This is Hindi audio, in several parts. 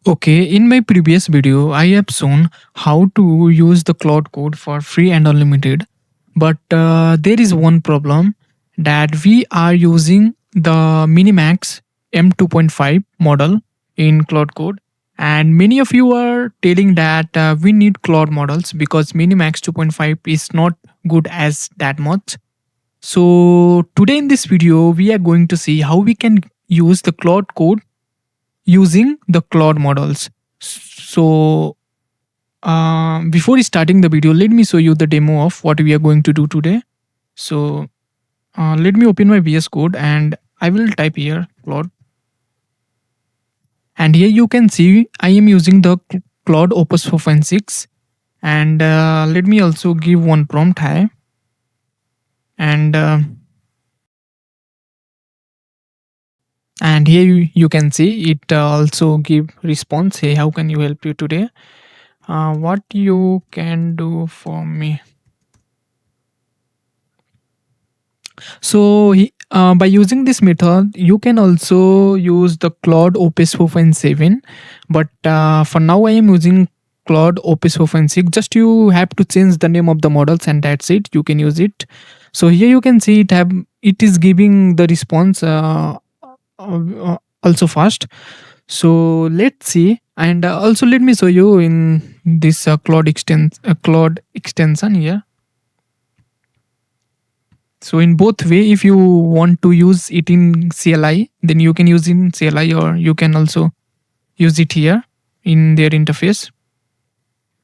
Okay, in my previous video, I have shown how to use the Cloud Code for free and unlimited. But there is one problem that we are using the Minimax M2.5 model in Cloud Code. And many of you are telling that we need Cloud models because Minimax 2.5 is not good as that much. So today in this video, we are going to see how we can use the Cloud Code using the Claude models. So, before starting the video, let me show you the demo of what we are going to do today. So, let me open my VS Code and I will type here Claude. And here you can see I am using the Claude Opus 4.6. And let me also give one prompt hi. And here you can see it also give response. Hey, how can you help you today? What you can do for me? So by using this method, you can also use the Claude Opus 4.7. But for now, I am using Claude Opus 4.6. Just you have to change the name of the models, and that's it. You can use it. So here you can see it is giving the response also fast. So let's see, and also let me show you in this Claude extension here. So in both way, if you want to use it in CLI, then you can use in CLI, or you can also use it here in their interface.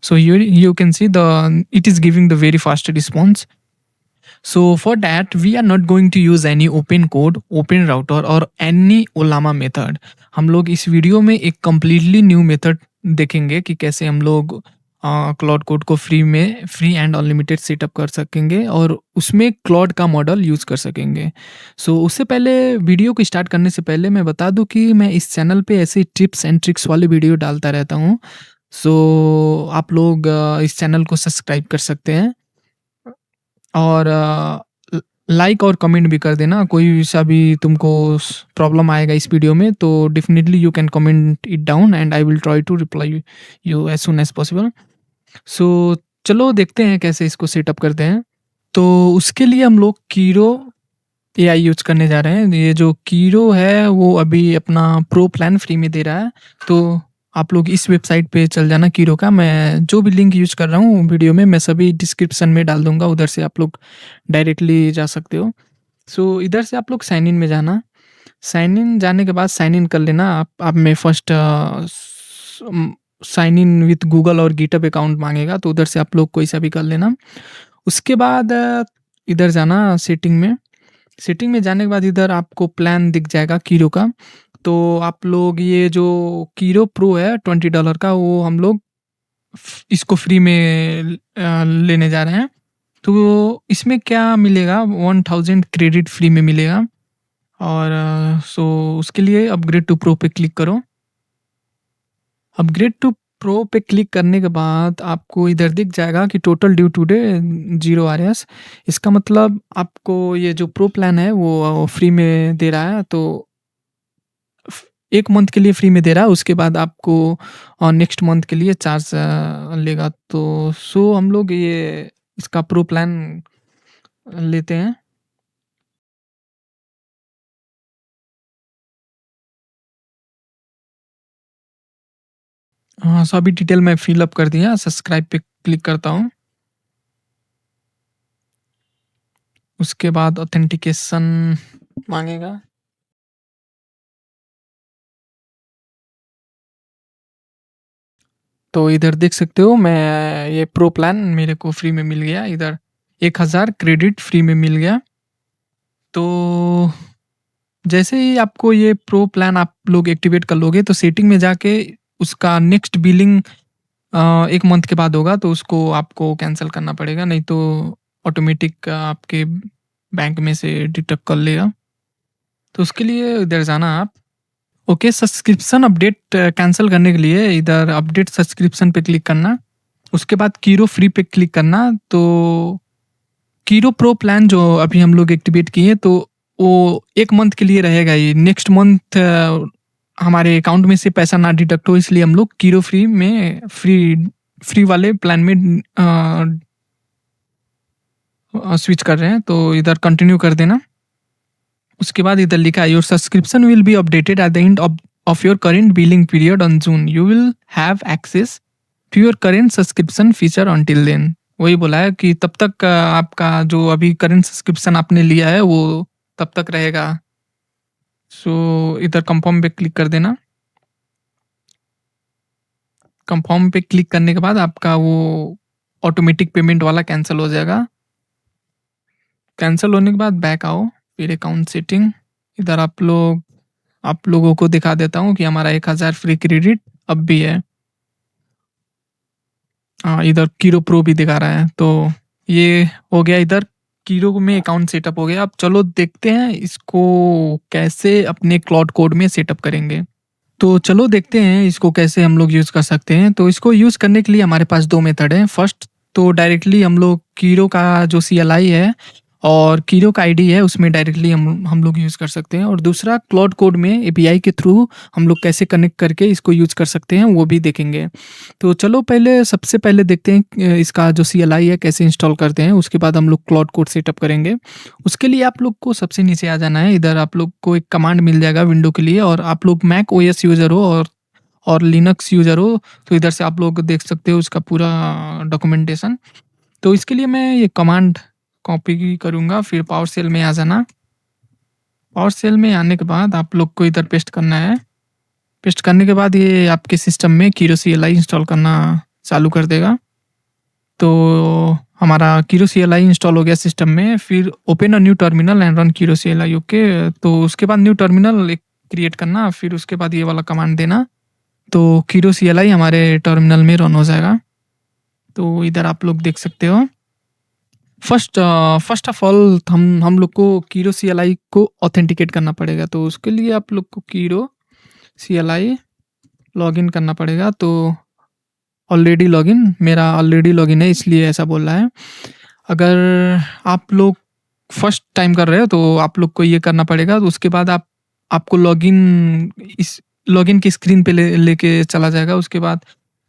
So here you can see it is giving the very fast response. So for that, we are not going to use any open code, open router or any Ollama method. हम लोग इस वीडियो में एक completely new method देखेंगे कि कैसे हम लोग क्लाउड कोड को फ्री एंड अनलिमिटेड सेटअप कर सकेंगे और उसमें क्लाउड का मॉडल यूज़ कर सकेंगे। सो उससे पहले वीडियो को स्टार्ट करने से पहले मैं बता दूं कि मैं इस चैनल पे ऐसे टिप्स एंड ट्रिक्स वाले वीडियो डालता रहता हूं। सो आप लोग इस चैनल को सब्सक्राइब कर सकते हैं और लाइक और कमेंट भी कर देना। कोई सा भी तुमको प्रॉब्लम आएगा इस वीडियो में तो definitely you can comment it down and I will try to reply you as soon as possible. So चलो देखते हैं कैसे इसको सेटअप करते हैं। तो उसके लिए हम लोग कीरो एआई यूज करने जा रहे हैं। ये जो कीरो है वो अभी अपना प्रो प्लान फ्री में दे रहा है, तो आप लोग इस वेबसाइट पे चल जाना कीरो का। मैं जो भी लिंक यूज कर रहा हूँ वीडियो में मैं सभी डिस्क्रिप्शन में डाल दूंगा, उधर से आप लोग डायरेक्टली जा सकते हो। सो इधर से आप लोग साइन इन में जाना। साइन इन जाने के बाद साइन इन कर लेना। आप में first sign in with Google और गिटहब अकाउंट मांगेगा, तो उधर से आप लोग कोई सा भी कर लेना। उसके बाद इधर जाना सेटिंग में। सेटिंग में जाने के बाद इधर आपको प्लान दिख जाएगा कीरो का। तो आप लोग ये जो कीरो प्रो है $20 का, वो हम लोग इसको फ्री में लेने जा रहे हैं। तो इसमें क्या मिलेगा, 1000 क्रेडिट फ्री में मिलेगा। और सो उसके लिए अपग्रेड टू प्रो पे क्लिक करो। अपग्रेड टू प्रो पे क्लिक करने के बाद आपको इधर दिख जाएगा कि टोटल ड्यू टुडे 0 RS। इसका मतलब आपको ये जो प्रो प्लान है वो फ्री में दे रहा है, तो 1 मंथ के लिए फ्री में दे रहा है। उसके बाद आपको नेक्स्ट मंथ के लिए चार्ज लेगा। तो सो हम लोग ये इसका प्रो प्लान लेते हैं। हाँ, सभी डिटेल मैं फिल अप कर दिया। सब्सक्राइब पे क्लिक करता हूँ। उसके बाद ऑथेंटिकेशन मांगेगा। तो इधर देख सकते हो मैं ये प्रो प्लान मेरे को फ्री में मिल गया। इधर 1000 क्रेडिट फ्री में मिल गया। तो जैसे ही आपको ये प्रो प्लान आप लोग एक्टिवेट कर लोगे तो सेटिंग में जाके उसका नेक्स्ट बिलिंग 1 मंथ के बाद होगा, तो उसको आपको कैंसिल करना पड़ेगा, नहीं तो ऑटोमेटिक आपके बैंक में से डिडक्ट कर लेगा। तो उसके लिए इधर जाना आप। ओके, सब्सक्रिप्शन अपडेट कैंसिल करने के लिए इधर अपडेट सब्सक्रिप्शन पे क्लिक करना। उसके बाद कीरो फ्री पे क्लिक करना। तो कीरो प्रो प्लान जो अभी हम लोग एक्टिवेट किए तो वो 1 मंथ के लिए रहेगा ही। नेक्स्ट मंथ हमारे अकाउंट में से पैसा ना डिडक्ट हो, इसलिए हम लोग कीरो फ्री में फ्री वाले प्लान में स्विच कर रहे हैं। तो इधर कंटिन्यू कर देना। उसके बाद इधर लिखा है your subscription will be updated at the end of your current billing period on June. You will have access to your current subscription feature until then. वही बोला है कि तब तक आपका जो अभी करेंट सब्सक्रिप्शन आपने लिया है वो तब तक रहेगा। सो इधर कंफर्म पे क्लिक कर देना। कंफर्म पे क्लिक करने के बाद आपका वो ऑटोमेटिक पेमेंट वाला कैंसिल हो जाएगा। कैंसिल होने के बाद बैक आओ, फिर अकाउंट सेटिंग। इधर आप लोगों को दिखा देता हूँ कि हमारा 1000 फ्री क्रेडिट अब भी है। इधर कीरो प्रो भी दिखा रहा है। तो ये हो गया, इधर कीरो में अकाउंट सेटअप हो गया। अब चलो देखते हैं इसको कैसे अपने क्लाउड कोड में सेटअप करेंगे। तो चलो देखते हैं इसको कैसे हम लोग यूज़ कर सकते हैं। तो इसको यूज़ करने के लिए हमारे पास 2 मेथड हैं। फर्स्ट तो डायरेक्टली हम लोग कीरो का जो CLI है और कीरो का ID है उसमें डायरेक्टली हम लोग यूज़ कर सकते हैं। और दूसरा क्लाउड कोड में API के थ्रू हम लोग कैसे कनेक्ट करके इसको यूज़ कर सकते हैं वो भी देखेंगे। तो चलो सबसे पहले देखते हैं इसका जो CLI है कैसे इंस्टॉल करते हैं। उसके बाद हम लोग क्लाउड कोड सेटअप करेंगे। उसके लिए आप लोग को सबसे नीचे आ जाना है। इधर आप लोग को एक कमांड मिल जाएगा विंडो के लिए, और आप लोग मैक OS यूज़र हो और लिनक्स यूज़र हो तो इधर से आप लोग देख सकते हो उसका पूरा डॉक्यूमेंटेशन। तो इसके लिए मैं ये कमांड कॉपी करूँगा, फिर पावर सेल में आ जाना। पावर सेल में आने के बाद आप लोग को इधर पेस्ट करना है। पेस्ट करने के बाद ये आपके सिस्टम में कीरो CLI इंस्टॉल करना चालू कर देगा। तो हमारा कीरो CLI इंस्टॉल हो गया सिस्टम में। फिर open a new terminal and run कीरो CLI। Okay, तो उसके बाद न्यू टर्मिनल एक क्रिएट करना, फिर उसके बाद ये वाला कमांड देना। तो कीरो CLI हमारे टर्मिनल में रन हो जाएगा। तो इधर आप लोग देख सकते हो। फर्स्ट ऑफ ऑल हम लोग को कीरो CLI को ऑथेंटिकेट करना पड़ेगा। तो उसके लिए आप लोग को कीरो CLI लॉगिन करना पड़ेगा। तो मेरा ऑलरेडी लॉगिन है इसलिए ऐसा बोल रहा है। अगर आप लोग फर्स्ट टाइम कर रहे हो तो आप लोग को ये करना पड़ेगा। तो उसके बाद आपको लॉगिन की स्क्रीन पे लेके चला जाएगा। उसके बाद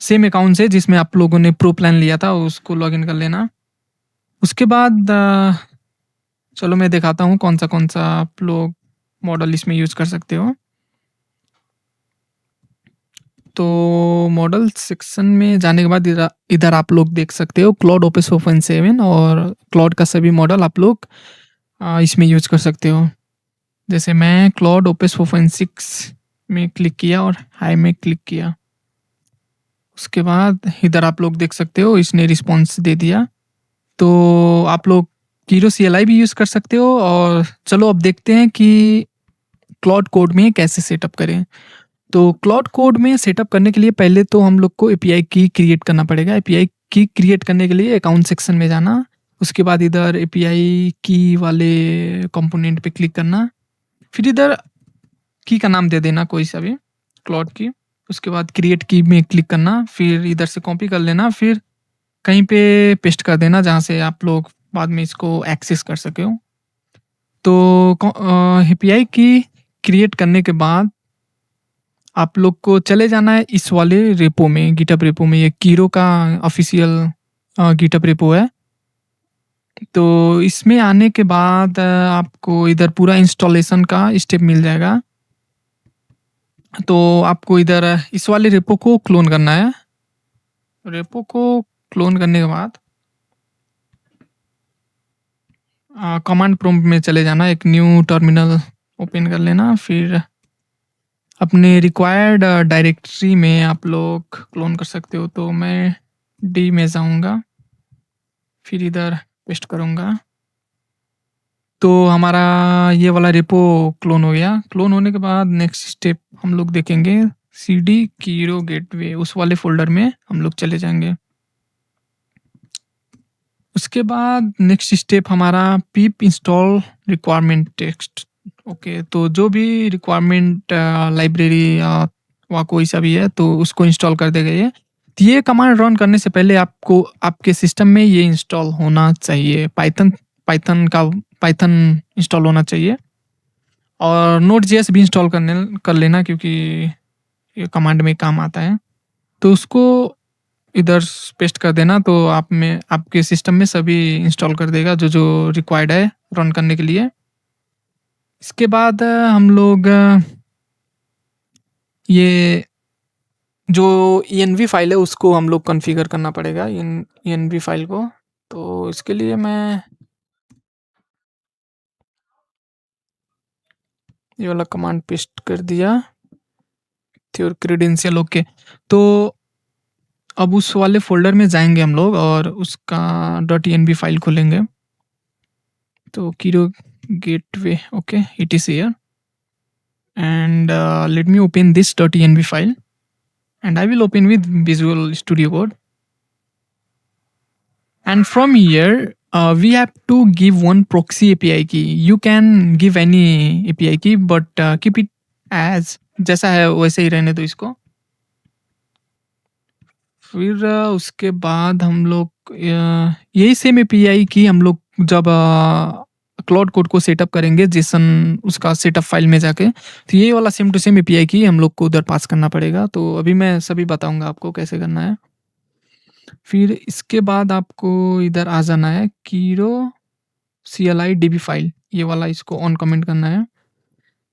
सेम अकाउंट से जिसमें आप लोगों ने प्रो प्लान लिया था उसको लॉगिन कर लेना। उसके बाद चलो मैं दिखाता हूँ कौन सा आप लोग मॉडल इसमें यूज़ कर सकते हो। तो मॉडल सेक्शन में जाने के बाद इधर आप लोग देख सकते हो क्लाउड ओपेस 4.7 और क्लाउड का सभी मॉडल आप लोग इसमें यूज़ कर सकते हो। जैसे मैं क्लाउड ओपेस 4.6 में क्लिक किया और हाई में क्लिक किया। उसके बाद इधर आप लोग देख सकते हो इसने रिस्पॉन्स दे दिया। तो आप लोग कीरो CLI भी यूज़ कर सकते हो। और चलो अब देखते हैं कि क्लाउड कोड में कैसे सेटअप करें। तो क्लाउड कोड में सेटअप करने के लिए पहले तो हम लोग को API की क्रिएट करना पड़ेगा। API की क्रिएट करने के लिए अकाउंट सेक्शन में जाना। उसके बाद इधर API की वाले कंपोनेंट पे क्लिक करना, फिर इधर की का नाम दे देना कोई सा भी, क्लाउड की। उसके बाद क्रिएट की में क्लिक करना, फिर इधर से कॉपी कर लेना, फिर कहीं पे पेस्ट कर देना जहाँ से आप लोग बाद में इसको एक्सेस कर सके हो। तो API की क्रिएट करने के बाद आप लोग को चले जाना है इस वाले रेपो में, गिटहब रेपो में। ये कीरो का ऑफिशियल गिटहब रेपो है। तो इसमें आने के बाद आपको इधर पूरा इंस्टॉलेशन का स्टेप मिल जाएगा। तो आपको इधर इस वाले रेपो को क्लोन करना है। रेपो को क्लोन करने के बाद कमांड प्रॉम्प्ट में चले जाना, एक न्यू टर्मिनल ओपन कर लेना, फिर अपने रिक्वायर्ड डायरेक्टरी में आप लोग क्लोन कर सकते हो। तो मैं D में जाऊंगा, फिर इधर पेस्ट करूंगा। तो हमारा ये वाला रेपो क्लोन हो गया। क्लोन होने के बाद नेक्स्ट स्टेप हम लोग देखेंगे CD कीरो गेटवे, उस वाले फोल्डर में हम लोग चले जाएंगे। उसके बाद नेक्स्ट स्टेप हमारा pip install requirement text. Okay, तो जो भी रिक्वायरमेंट लाइब्रेरी या कोई सा भी है तो उसको इंस्टॉल कर देगा ये। तो ये कमांड रन करने से पहले आपको आपके सिस्टम में ये इंस्टॉल होना चाहिए, पाइथन इंस्टॉल होना चाहिए। और नोट जेएस भी इंस्टॉल कर लेना, क्योंकि ये कमांड में काम आता है। तो उसको इधर पेस्ट कर देना, तो आप में आपके सिस्टम में सभी इंस्टॉल कर देगा जो जो रिक्वायर्ड है रन करने के लिए। इसके बाद हम लोग ये जो env फाइल है उसको हम लोग कॉन्फ़िगर करना पड़ेगा, env फाइल को। तो इसके लिए मैं ये वाला कमांड पेस्ट कर दिया, और क्रेडेंशियल ओके। तो अब उस वाले फोल्डर में जाएंगे हम लोग और उसका .env फाइल खोलेंगे। तो Kiro gateway, okay, it is here, and let me open this .env file, and I will open with Visual Studio Code. And from here we have to give one proxy API key. You can give any API key, but keep it as जैसा है वैसे ही रहने दो इसको। फिर उसके बाद हम लोग यही सेम API की हम लोग जब क्लाउड कोड को सेटअप करेंगे जेसन उसका सेटअप फाइल में जाके, तो ये वाला सेम टू सेम API की हम लोग को उधर पास करना पड़ेगा। तो अभी मैं सभी बताऊंगा आपको कैसे करना है। फिर इसके बाद आपको इधर आ जाना है कीरो CLI DB फाइल, ये वाला इसको ऑन कमेंट करना है।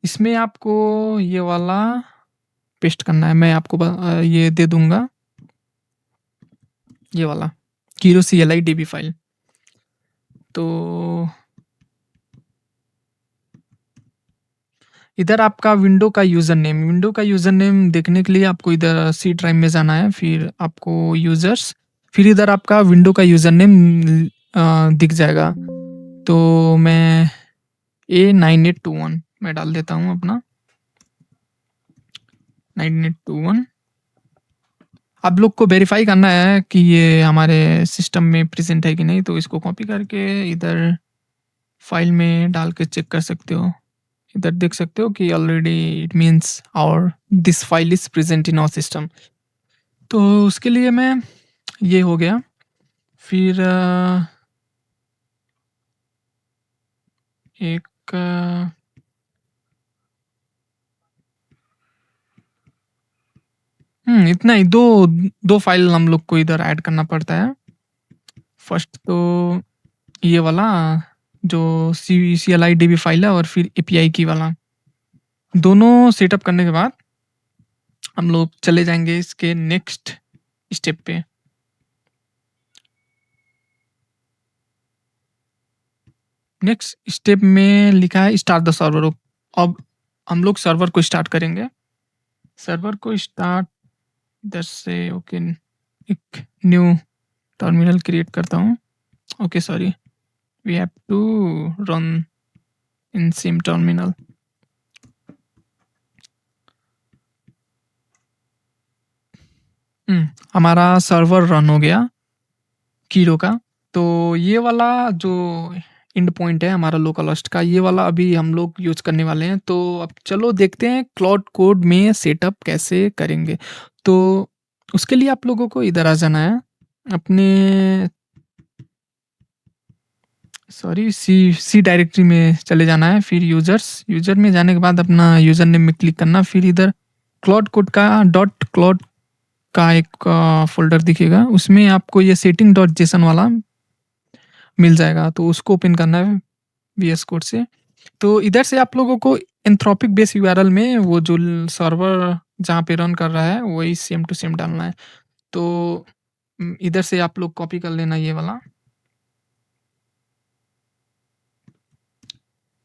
इसमें आपको ये वाला पेस्ट करना है, मैं आपको ये दे दूंगा, ये वाला कीरो CLI DB फाइल। तो इधर आपका विंडो का यूज़र नेम देखने के लिए आपको इधर सी ड्राइव में जाना है, फिर आपको यूज़र्स, फिर इधर आपका विंडो का यूज़र नेम दिख जाएगा। तो मैं A9821 मैं डाल देता हूँ अपना 9821। आप लोग को वेरीफाई करना है कि ये हमारे सिस्टम में प्रेजेंट है कि नहीं, तो इसको कॉपी करके इधर फाइल में डाल के चेक कर सकते हो। इधर देख सकते हो कि already it means our this file is present in our system. तो उसके लिए मैं ये हो गया। फिर एक इतना ही, दो फाइल हम लोग को इधर ऐड करना पड़ता है। फर्स्ट तो ये वाला जो CLI DB फाइल है, और फिर API की वाला, दोनों सेटअप करने के बाद हम लोग चले जाएंगे इसके नेक्स्ट स्टेप पे। नेक्स्ट स्टेप में लिखा है स्टार्ट द सर्वर। अब हम लोग सर्वर को स्टार्ट करेंगे। सर्वर को स्टार्ट इधर से ओके, एक न्यू टर्मिनल क्रिएट करता हूँ। Okay sorry, we have to run in same terminal. हमारा सर्वर रन हो गया कीरो का। तो ये वाला जो एंड पॉइंट है हमारा लोकल होस्ट का, ये वाला अभी हम लोग यूज करने वाले हैं। तो अब चलो देखते हैं क्लाउड कोड में सेटअप कैसे करेंगे। तो उसके लिए आप लोगों को इधर आ जाना है अपने सी डायरेक्टरी में चले जाना है। फिर यूजर में जाने के बाद अपना यूजर नेम में क्लिक करना। फिर इधर क्लाउड कोड का .क्लाउड का एक फोल्डर दिखेगा, उसमें आपको ये setting.json वाला मिल जाएगा, तो उसको ओपन करना है VS कोड से। तो इधर से आप लोगों को एंथ्रोपिक बेस URL में वो जो सर्वर जहाँ पे रन कर रहा है वही सेम टू सेम डालना है। तो इधर से आप लोग कॉपी कर लेना, ये वाला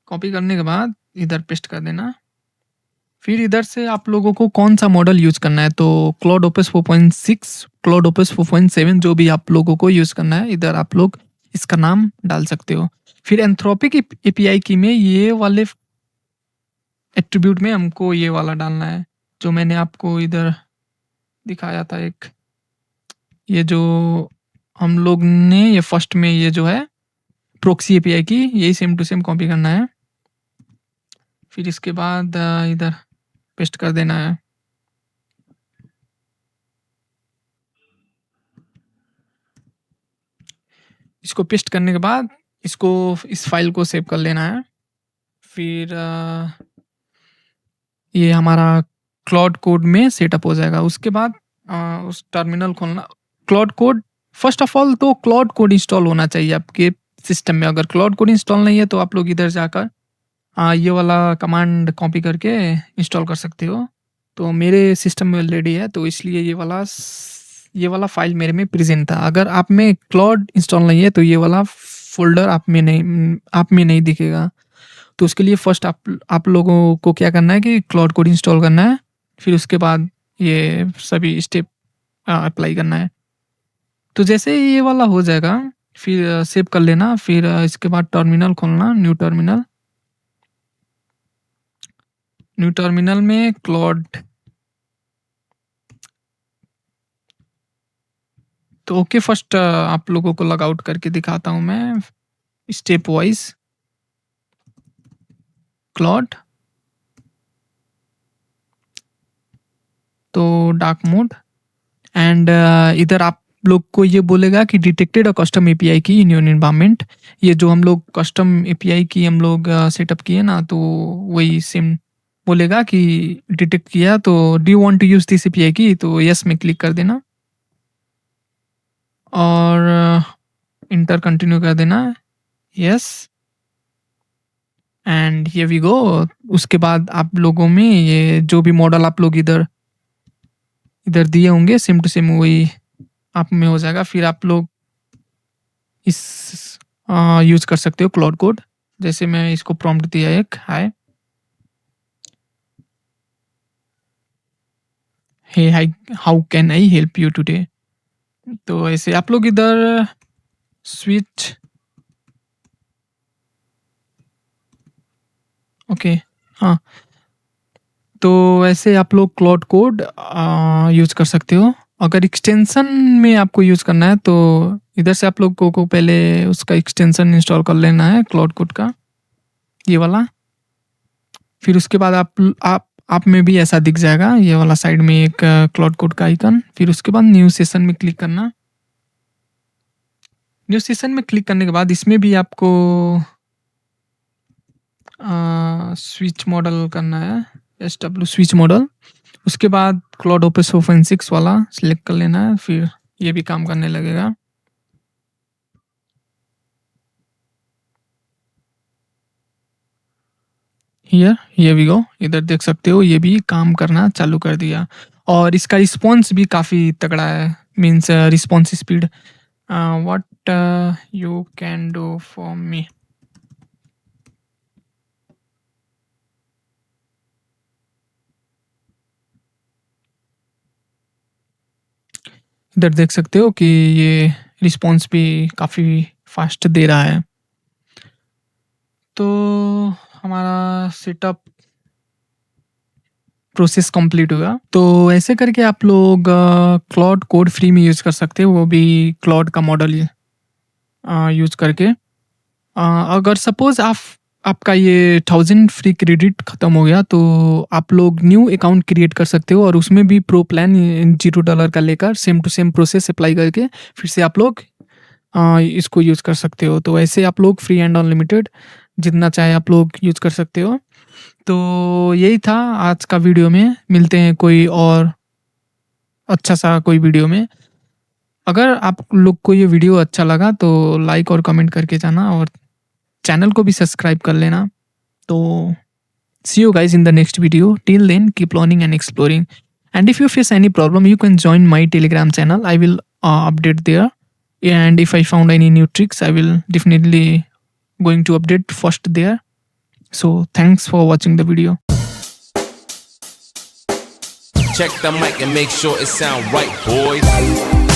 कॉपी करने के बाद इधर पेस्ट कर देना। फिर इधर से आप लोगों को कौन सा मॉडल यूज करना है, तो क्लाउड ओपेस 4.6, क्लाउड ओपेस 4.7, जो भी आप लोगों को यूज करना है इधर आप लोग इसका नाम डाल सकते हो। फिर एंथ्रोपिक API की में ये वाले एट्रीब्यूट में हमको ये वाला डालना है जो मैंने आपको इधर दिखाया था एक, ये जो हम लोग ने ये फर्स्ट में ये जो है प्रॉक्सी API की, यही सेम टू सेम कॉपी करना है। फिर इसके बाद इधर पेस्ट कर देना है। इसको पेस्ट करने के बाद इसको इस फाइल को सेव कर लेना है। फिर ये हमारा क्लाउड कोड में सेटअप हो जाएगा। उसके बाद उस टर्मिनल खोलना, cloud code, first of all तो क्लाउड कोड इंस्टॉल होना चाहिए आपके सिस्टम में। अगर क्लाउड कोड इंस्टॉल नहीं है तो आप लोग इधर जाकर ये वाला कमांड कॉपी करके इंस्टॉल कर सकते हो। तो मेरे सिस्टम में ऑलरेडी है, तो इसलिए ये वाला फाइल मेरे में प्रेजेंट था। अगर आप में क्लाउड इंस्टॉल नहीं है तो ये वाला फोल्डर आप में नहीं दिखेगा। तो उसके लिए फर्स्ट आप लोगों को क्या करना है कि क्लाउड कोड इंस्टॉल करना है, फिर उसके बाद ये सभी स्टेप अप्लाई करना है। तो जैसे ही ये वाला हो जाएगा फिर सेव कर लेना। फिर इसके बाद टर्मिनल खोलना, न्यू टर्मिनल में क्लाउड। तो ओके, फर्स्ट आप लोगों को लॉग आउट करके दिखाता हूँ मैं स्टेप वाइज। क्लाउड, तो डार्क मोड, एंड इधर आप लोग को ये बोलेगा कि डिटेक्टेड अ कस्टम एपीआई की इन योर एनवायरनमेंट। ये जो हम लोग कस्टम एपीआई की हम लोग सेटअप किए ना, तो वही सेम बोलेगा कि डिटेक्ट किया। तो do you want to use this API की, तो यस में क्लिक कर देना और इंटर कंटिन्यू कर देना, yes, and here we go. उसके बाद आप लोगों में ये जो भी मॉडल आप लोग इधर दिए होंगे सेम टू सेम वही आप में हो जाएगा। फिर आप लोग इस यूज कर सकते हो क्लाउड कोड। जैसे मैं इसको प्रॉम्प्ट दिया एक, hi hey hi, how can I help you today. तो ऐसे आप लोग इधर स्विच, ओके, हाँ, तो ऐसे आप लोग क्लाउड कोड यूज कर सकते हो। अगर एक्सटेंशन में आपको यूज करना है तो इधर से आप लोगों को पहले उसका एक्सटेंशन इंस्टॉल कर लेना है क्लाउड कोड का, ये वाला। फिर उसके बाद आप में भी ऐसा दिख जाएगा ये वाला साइड में एक क्लाउड कोड का आइकन। फिर उसके बाद न्यू सेशन में क्लिक करना। न्यू सेशन में क्लिक करने के बाद इसमें भी आपको स्विच मॉडल करना है, SW स्विच मॉडल। उसके बाद क्लाउड ओपेस 4.6 वाला सिलेक्ट कर लेना है, फिर ये भी काम करने लगेगा। हियर वी गो, इधर देख सकते हो ये भी काम करना चालू कर दिया। और इसका रिस्पॉन्स भी काफ़ी तगड़ा है, means response speed. What you can do for me, इधर देख सकते हो कि ये रिस्पॉन्स भी काफ़ी फास्ट दे रहा है। तो हमारा सेटअप प्रोसेस कंप्लीट होगा। तो ऐसे करके आप लोग क्लाउड कोड फ्री में यूज़ कर सकते हो, वो भी क्लाउड का मॉडल यूज़ करके। अगर सपोज़ आपका ये 1000 फ्री क्रेडिट ख़त्म हो गया तो आप लोग न्यू अकाउंट क्रिएट कर सकते हो और उसमें भी प्रो प्लान $0 का लेकर same to same process apply करके फिर से आप लोग इसको यूज़ कर सकते हो। तो ऐसे आप लोग फ्री एंड अनलिमिटेड जितना चाहे आप लोग यूज़ कर सकते हो। तो यही था आज का वीडियो में। मिलते हैं कोई और अच्छा सा कोई वीडियो में। अगर आप लोग को ये वीडियो अच्छा लगा तो लाइक और कमेंट करके जाना और चैनल को भी सब्सक्राइब कर लेना। तो see you guys in the next video. Till then, keep learning and exploring. And if you face any problem, you can join my Telegram channel. I will update there. And if I found any new tricks, I will definitely going to update first there. So thanks for watching the video. Check the mic and make sure it sound right, boys.